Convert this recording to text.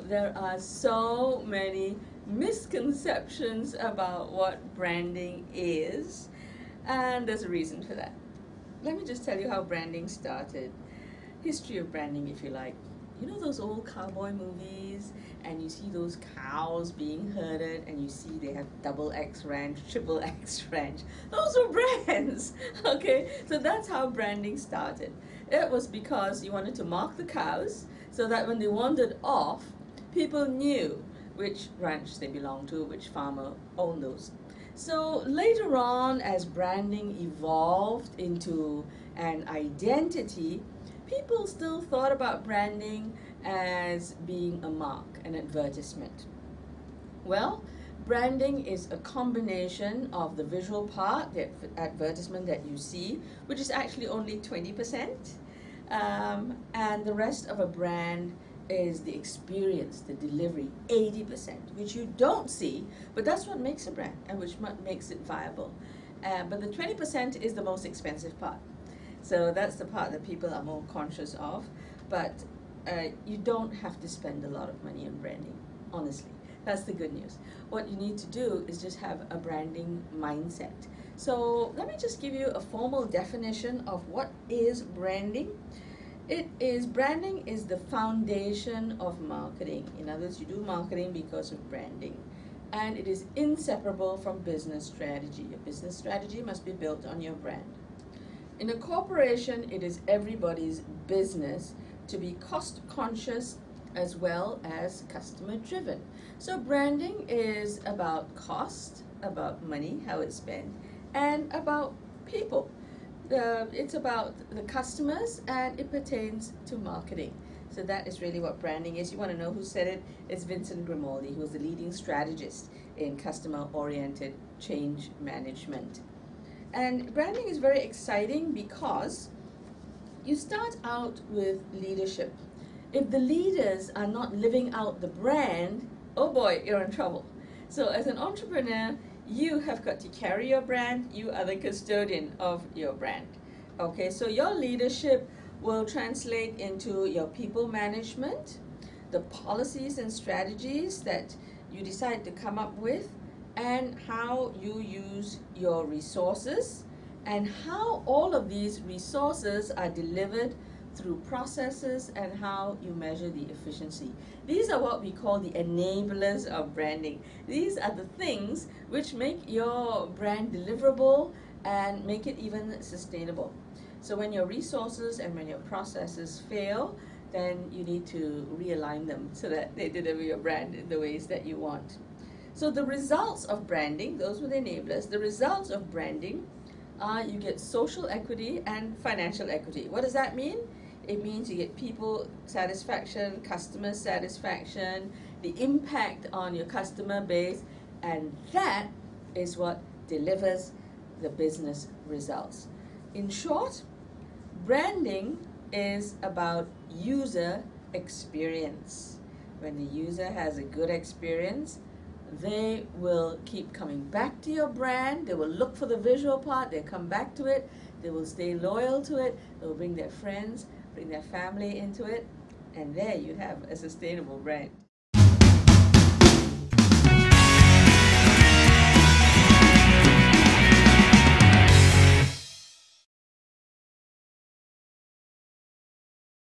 there are so many misconceptions about what branding is, and there's a reason for that. Let me just tell you how branding started. History of branding, if you like. You know those old cowboy movies, and you see those cows being herded, and you see they have double X ranch, triple X ranch. Those were brands. Okay, so that's how branding started. It was because you wanted to mark the cows so that when they wandered off, people knew which ranch they belonged to, which farmer owned those. So later on, as branding evolved into an identity, people still thought about branding as being a mark, an advertisement. Well, branding is a combination of the visual part, the advertisement that you see, which is actually only 20%, and the rest of a brand is the experience, the delivery, 80%, which you don't see, but that's what makes a brand and which makes it viable. But the 20% is the most expensive part. So that's the part that people are more conscious of, but you don't have to spend a lot of money on branding, honestly. That's the good news. What you need to do is just have a branding mindset. So let me just give you a formal definition of what is branding. Branding is the foundation of marketing. In other words, you do marketing because of branding. And it is inseparable from business strategy. Your business strategy must be built on your brand. In a corporation, it is everybody's business to be cost conscious as well as customer driven. So branding is about cost, about money, how it's spent, and about people. It's about the customers, and it pertains to marketing. So that is really what branding is. You want to know who said it? It's Vincent Grimaldi, who was the leading strategist in customer-oriented change management. And branding is very exciting because you start out with leadership. If the leaders are not living out the brand, oh boy, you're in trouble. So as an entrepreneur, you have got to carry your brand. You are the custodian of your brand. Okay, so your leadership will translate into your people management, the policies and strategies that you decide to come up with, and how you use your resources, and how all of these resources are delivered through processes, and how you measure the efficiency. These are what we call the enablers of branding. These are the things which make your brand deliverable and make it even sustainable. So when your resources and when your processes fail, then you need to realign them so that they deliver your brand in the ways that you want. So the results of branding, those were the enablers, the results of branding are you get social equity and financial equity. What does that mean? It means you get people satisfaction, customer satisfaction, the impact on your customer base, and that is what delivers the business results. In short, branding is about user experience. When the user has a good experience, they will keep coming back to your brand. They will look for the visual part, they'll come back to it, they will stay loyal to it, they'll bring their friends, bring their family into it, and there you have a sustainable brand.